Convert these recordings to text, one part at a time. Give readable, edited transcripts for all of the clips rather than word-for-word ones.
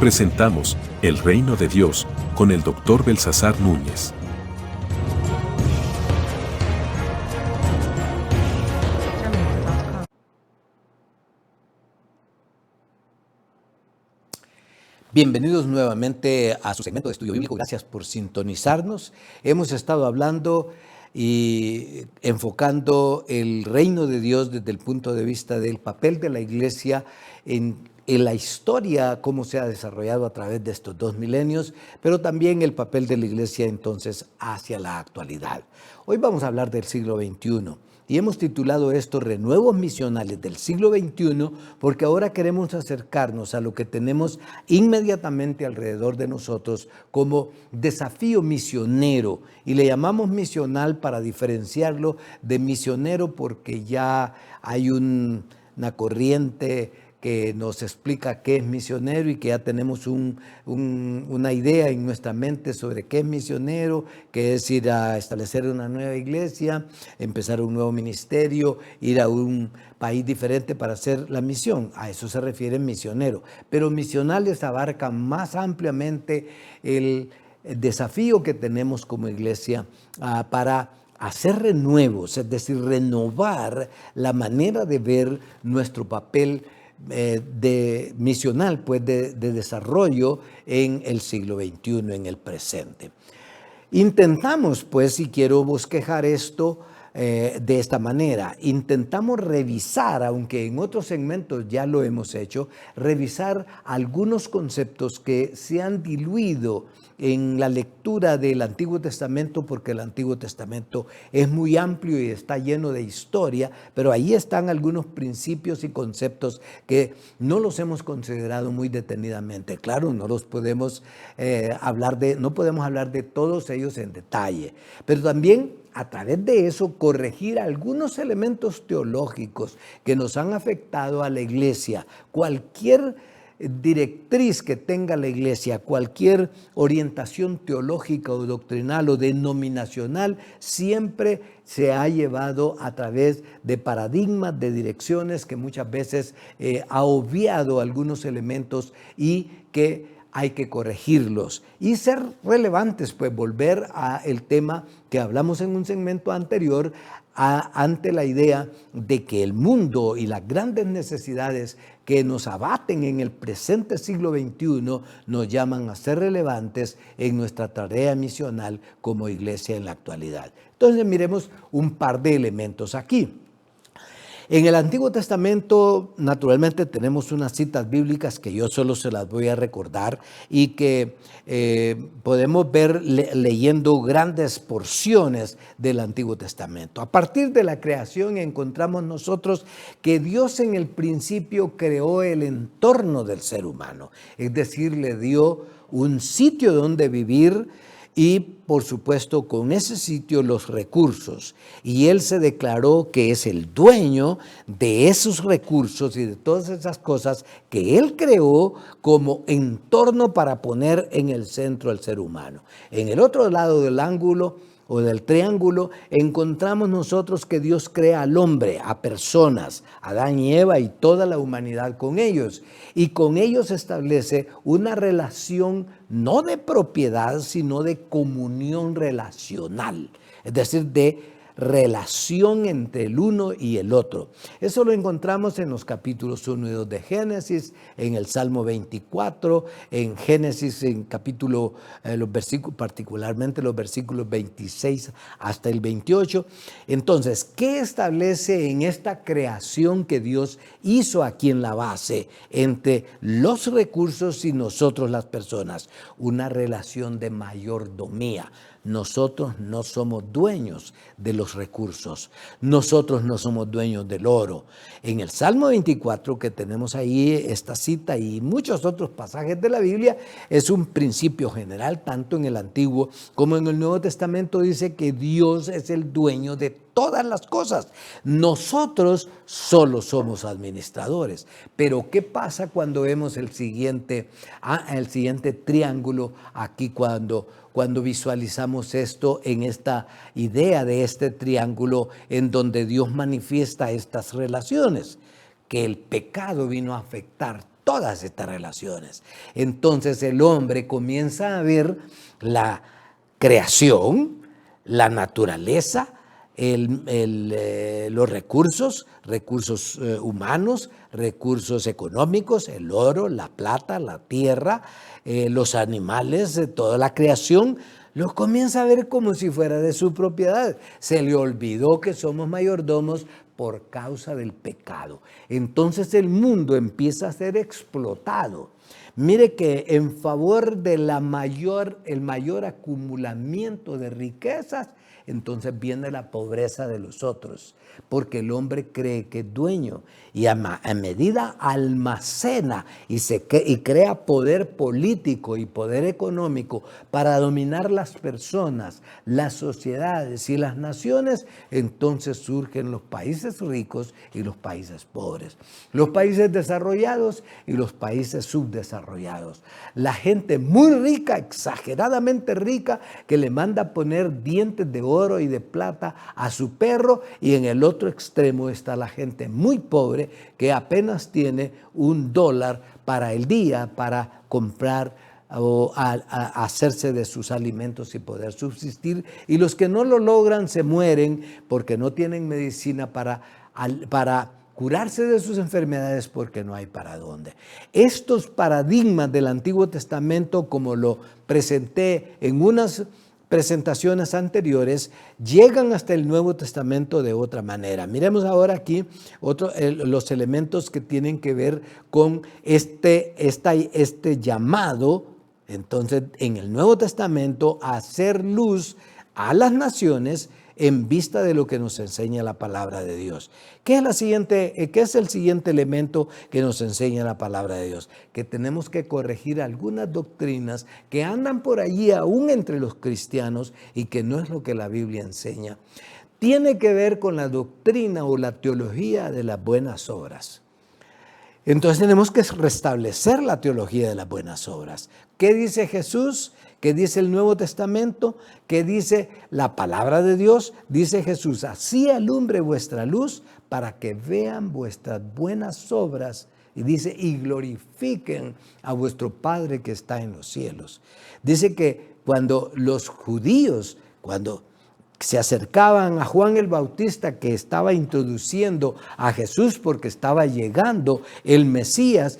Presentamos El Reino de Dios con el Dr. Belsasar Núñez. Bienvenidos nuevamente a su segmento de estudio bíblico. Gracias por sintonizarnos. Hemos estado hablando y enfocando el reino de Dios desde el punto de vista del papel de la iglesia en la historia, cómo se ha desarrollado a través de estos 2 milenios, pero también el papel de la iglesia entonces hacia la actualidad. Hoy vamos a hablar del siglo XXI. Y hemos titulado esto Renuevos Misionales del siglo XXI porque ahora queremos acercarnos a lo que tenemos inmediatamente alrededor de nosotros como desafío misionero. Y le llamamos misional para diferenciarlo de misionero porque ya hay una corriente que nos explica qué es misionero y que ya tenemos una idea en nuestra mente sobre qué es misionero, que es ir a establecer una nueva iglesia, empezar un nuevo ministerio, ir a un país diferente para hacer la misión. A eso se refiere misionero. Pero misionales abarcan más ampliamente el desafío que tenemos como iglesia para hacer renuevos, es decir, renovar la manera de ver nuestro papel de misional, pues de desarrollo en el siglo XXI, en el presente. Intentamos, pues, y quiero bosquejar esto de esta manera, intentamos revisar, aunque en otros segmentos ya lo hemos hecho, revisar algunos conceptos que se han diluido en la lectura del Antiguo Testamento, porque el Antiguo Testamento es muy amplio y está lleno de historia, pero ahí están algunos principios y conceptos que no los hemos considerado muy detenidamente. Claro, no los podemos no podemos hablar de todos ellos en detalle, pero también a través de eso corregir algunos elementos teológicos que nos han afectado a la iglesia. Cualquier directriz que tenga la iglesia, cualquier orientación teológica o doctrinal o denominacional, siempre se ha llevado a través de paradigmas, de direcciones que muchas veces ha obviado algunos elementos y que hay que corregirlos y ser relevantes, pues volver al tema que hablamos en un segmento anterior, ante la idea de que el mundo y las grandes necesidades que nos abaten en el presente siglo XXI nos llaman a ser relevantes en nuestra tarea misional como iglesia en la actualidad. Entonces miremos un par de elementos aquí. En el Antiguo Testamento, naturalmente, tenemos unas citas bíblicas que yo solo se las voy a recordar y que podemos ver leyendo grandes porciones del Antiguo Testamento. A partir de la creación encontramos nosotros que Dios en el principio creó el entorno del ser humano, es decir, le dio un sitio donde vivir y, por supuesto, con ese sitio los recursos. Y Él se declaró que es el dueño de esos recursos y de todas esas cosas que Él creó como entorno para poner en el centro al ser humano. En el otro lado del ángulo o del triángulo, encontramos nosotros que Dios crea al hombre, a personas, Adán y Eva y toda la humanidad con ellos. Y con ellos establece una relación no de propiedad, sino de comunión relacional, es decir, de relación entre el uno y el otro. Eso lo encontramos en los capítulos 1 y 2 de Génesis, en el Salmo 24, en Génesis, en capítulo, los versículos, particularmente los versículos 26 hasta el 28. Entonces, ¿qué establece en esta creación que Dios hizo aquí en la base entre los recursos y nosotros las personas? Una relación de mayordomía. Nosotros no somos dueños de los recursos, nosotros no somos dueños del oro. En el Salmo 24, que tenemos ahí esta cita y muchos otros pasajes de la Biblia, es un principio general, tanto en el Antiguo como en el Nuevo Testamento dice que Dios es el dueño de todas las cosas. Nosotros solo somos administradores. Pero ¿qué pasa cuando vemos el siguiente triángulo aquí, cuando visualizamos esto en esta idea de este triángulo en donde Dios manifiesta estas relaciones? Que el pecado vino a afectar todas estas relaciones. Entonces el hombre comienza a ver la creación, la naturaleza, los recursos humanos, recursos económicos, el oro, la plata, la tierra, los animales, toda la creación, los comienza a ver como si fuera de su propiedad. Se le olvidó que somos mayordomos por causa del pecado. Entonces el mundo empieza a ser explotado. Mire que en favor de el mayor acumulamiento de riquezas, entonces viene la pobreza de los otros, porque el hombre cree que es dueño y a medida almacena y crea poder político y poder económico para dominar las personas, las sociedades y las naciones, entonces surgen los países ricos y los países pobres, los países desarrollados y los países subdesarrollados. La gente muy rica, exageradamente rica, que le manda a poner dientes de oro y de plata a su perro, y en el otro extremo está la gente muy pobre que apenas tiene $1 para el día para comprar o a hacerse de sus alimentos y poder subsistir, y los que no lo logran se mueren porque no tienen medicina para curarse de sus enfermedades, porque no hay para dónde. Estos paradigmas del Antiguo Testamento, como lo presenté en unas presentaciones anteriores, llegan hasta el Nuevo Testamento de otra manera. Miremos ahora aquí los elementos que tienen que ver con este llamado, entonces, en el Nuevo Testamento, a hacer luz a las naciones en vista de lo que nos enseña la palabra de Dios. ¿Qué es el siguiente elemento que nos enseña la palabra de Dios? Que tenemos que corregir algunas doctrinas que andan por allí aún entre los cristianos y que no es lo que la Biblia enseña. Tiene que ver con la doctrina o la teología de las buenas obras. Entonces tenemos que restablecer la teología de las buenas obras. ¿Qué dice Jesús? ¿Qué dice el Nuevo Testamento? ¿Qué dice la palabra de Dios? Dice Jesús: así alumbre vuestra luz para que vean vuestras buenas obras. Y dice: y glorifiquen a vuestro Padre que está en los cielos. Dice que cuando los judíos, cuando se acercaban a Juan el Bautista, que estaba introduciendo a Jesús porque estaba llegando el Mesías,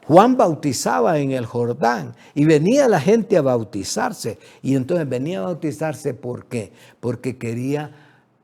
Juan bautizaba en el Jordán y venía la gente a bautizarse. Y entonces venía a bautizarse, ¿por qué? Porque quería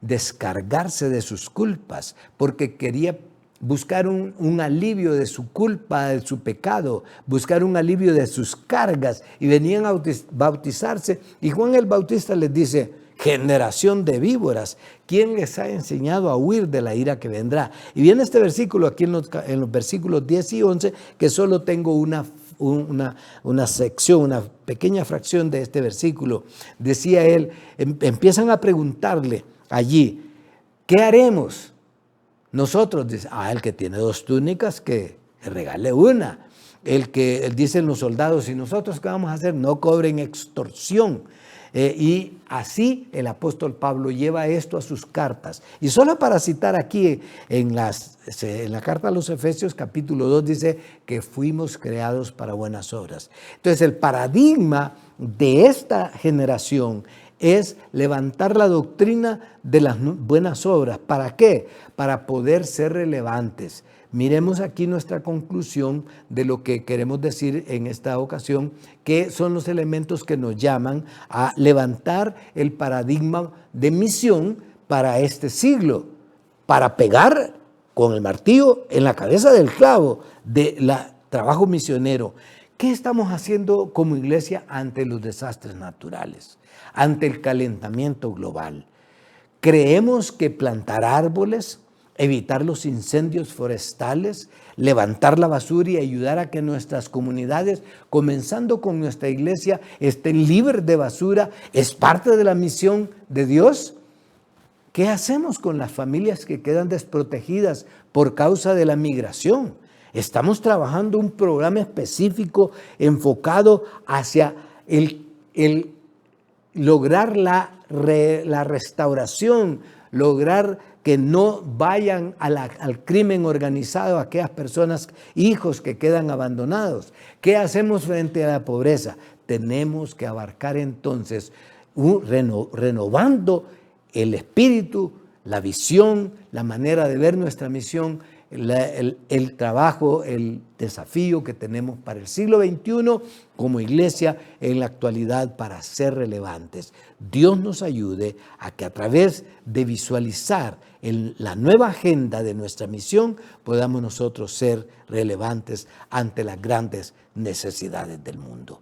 descargarse de sus culpas, porque quería buscar un alivio de su culpa, de su pecado, buscar un alivio de sus cargas, y venían a bautizarse. Y Juan el Bautista les dice: generación de víboras, ¿quién les ha enseñado a huir de la ira que vendrá? Y viene este versículo aquí en los versículos 10 y 11, que solo tengo una sección, una pequeña fracción de este versículo. Decía él, empiezan a preguntarle allí: ¿qué haremos? Nosotros, dice, el que tiene 2 túnicas, que regale una. Dicen los soldados: ¿y nosotros qué vamos a hacer? No cobren extorsión. Y así el apóstol Pablo lleva esto a sus cartas. Y solo para citar aquí, en la carta a los Efesios capítulo 2 dice que fuimos creados para buenas obras. Entonces el paradigma de esta generación es levantar la doctrina de las buenas obras. ¿Para qué? Para poder ser relevantes. Miremos aquí nuestra conclusión de lo que queremos decir en esta ocasión, que son los elementos que nos llaman a levantar el paradigma de misión para este siglo, para pegar con el martillo en la cabeza del clavo del trabajo misionero. ¿Qué estamos haciendo como iglesia ante los desastres naturales, ante el calentamiento global? ¿Creemos que plantar árboles, evitar los incendios forestales, levantar la basura y ayudar a que nuestras comunidades, comenzando con nuestra iglesia, estén libres de basura, es parte de la misión de Dios? ¿Qué hacemos con las familias que quedan desprotegidas por causa de la migración? Estamos trabajando un programa específico enfocado hacia el lograr la restauración, lograr que no vayan al crimen organizado aquellas personas, hijos que quedan abandonados. ¿Qué hacemos frente a la pobreza? Tenemos que abarcar entonces, renovando el espíritu, la visión, la manera de ver nuestra misión, el trabajo, el desafío que tenemos para el siglo XXI como iglesia en la actualidad para ser relevantes. Dios nos ayude a que a través de visualizar la nueva agenda de nuestra misión podamos nosotros ser relevantes ante las grandes necesidades del mundo.